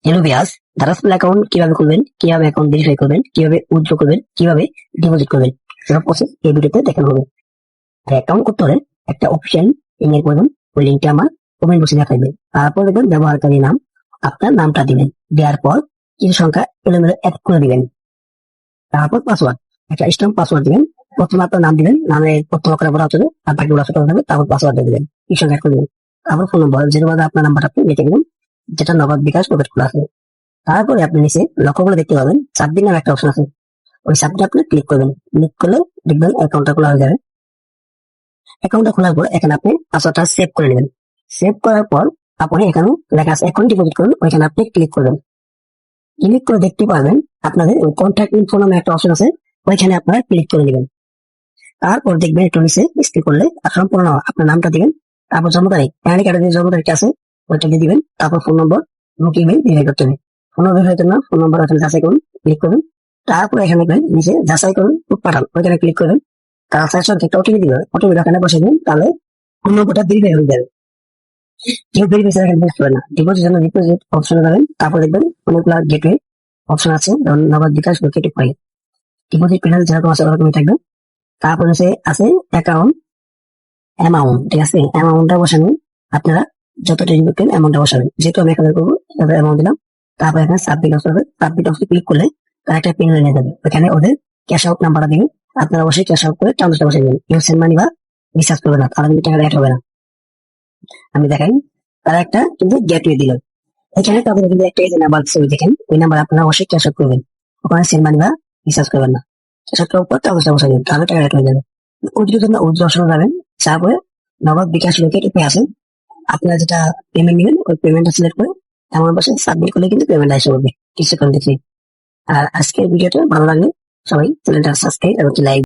Hello viewers, ধারাসল account কিভাবে খুলবেন, কিভাবে অ্যাকাউন্ট ভেরিফাই করবেন, কিভাবে উইথড্র করবেন, কিভাবে ডিপোজিট করবেন, সব প্রসেস এই ভিডিওতে দেখানো হবে। আর অ্যাকাউন্ট করতে হলে একটা অফিসিয়াল ইমেল করবেন, ওই লিঙ্কটা আমার কমেন্ট বক্সে দেওয়া থাকবে। তারপর দেখবেন ব্যবহারকারী নাম, আপনার নামটা দিবেন, দেওয়ার পর কিছু সংখ্যা এলোমেলো অ্যাড করে দিবেন। তারপর পাসওয়ার্ড, একটা স্ট্রং পাসওয়ার্ড দিবেন। প্রথমে আপনার নাম দিবেন, নামের প্রথম অক্ষরে বলা হচ্ছে আর বাকি বলা থাকবে। তারপর পাসওয়ার্ড দিয়ে দিবেন, কিছু সংখ্যা অ্যাড করে দিবেন। তারপর ফোন নম্বর, যেটা বাদে আপনার নাম্বারটা আপনি লিখে দিবেন, যেটা নগদ বিকাশ পকেট খোলা আছে। তারপরে আপনি নিচে লক্ষ্য করে দেখতে পাবেন সাবমিট নামে একটা অপশন আছে। ওই সাবমিট আপনি ক্লিক করবেন। ক্লিক করলে দেখবেন অ্যাকাউন্টটা খোলা হয়ে যাবে। অ্যাকাউন্টটা খোলার পর এখানে আপনি পাসওয়ার্ডটা সেভ করে নেবেন। সেভ করার পর আপনি এখানে লেখা আছে অ্যাকাউন্ট ডিপোজিট করুন, ওইখানে আপনি ক্লিক করবেন। ক্লিক করে দেখতে পারবেন আপনাদের ওই কন্ট্যাক্ট ইনফো নামে একটা অপশন আছে, ওইখানে আপনারা ক্লিক করে নেবেন। তারপর দেখবেন একটু নিচে স্ক্রল করলে সম্পূর্ণ আপনার নামটা দিবেন। তারপর জন্ম তারিখ, প্যানি কার্ডের যে জন্ম তারিখটা আছে ওইটা দিয়ে দিবেন। তারপর ফোন নম্বর মুখ ইমেল ভেরিফাই করতে হবে। ফোন ভেরিফাই জন্য ফোন নম্বর ওখানে যাচাই করুন, ক্লিক করুন। তারপর এখানে দেখবেন নিচে যাচাই করুন পাঠান, ওইখানে ক্লিক করবেন। তার সাথে একটা ওটিপি দিবে, ওটিপি ওখানে বসে দিন, তাহলে ফোন নম্বরটা ভেরিফাই হয়ে যাবে। কেউ ভেরিফিকেশন এখানে বুঝতে পারে না। ডিপোজিট জন্য ডিপোজিট অপশনে যাবেন, তারপর দেখবেন অনেকগুলো গেটওয়ে অপশন আছে, যেমন নগদ বিকাশ গেটওয়ে ফাইল। ডিপোজিট পেনাল যেরকম আছে ওরকমই থাকবে। তারপর আছে অ্যাকাউন্ট অ্যামাউন্ট, ঠিক আছে? অ্যামাউন্টটা বসাবেন আপনারা, যতটা ঢুকেন অ্যামাউন্টটা বসাবেন। যেহেতু আমি এখানে করবো অ্যামাউন্ট দিলাম। তারপর এখানে সাবমিট অপশন হবে, সাবমিট অপশনে ক্লিক করলে তারা একটা পেন নিয়ে যাবে, ওখানে ওদের ক্যাশ আউট নাম্বারটা দিবেন। আপনারা অবশ্যই ক্যাশ আউট করে ট্রান্সফার বসে দিবেন। কেউ সেন্ড মানি বা রিচার্জ করবে না, তাহলে কিন্তু টাকাটা অ্যাড হবে না। আমি দেখাই, তারা একটা কিন্তু গেটওয়ে দিল, এখানে তাদের কিন্তু একটা এই যে নাম্বার ছবি দেখেন, ওই নাম্বার আপনারা অবশ্যই ক্যাশ আউট করবেন। ওখানে সেন্ড মানি বা রিচার্জ করবেন না। ক্যাশ আউট করার পর ট্রান্সফার বসে দিবেন, তাহলে টাকা অ্যাড হয়ে যাবে। উইথড্র জন্য উইথড্র অপশনে যাবেন, তারপরে নগদ বিকাশ লোকের উপরে আসেন। আপনারা যেটা পেমেন্ট নেবেন ওই পেমেন্টটা সিলেক্ট করে এমন পাশে সাবমিট করলে কিন্তু পেমেন্ট এসে পড়বে কিছুক্ষণ দেখি। আর আজকের ভিডিওটা ভালো লাগলে সবাই চ্যানেলটা সাবস্ক্রাইব এবং লাইক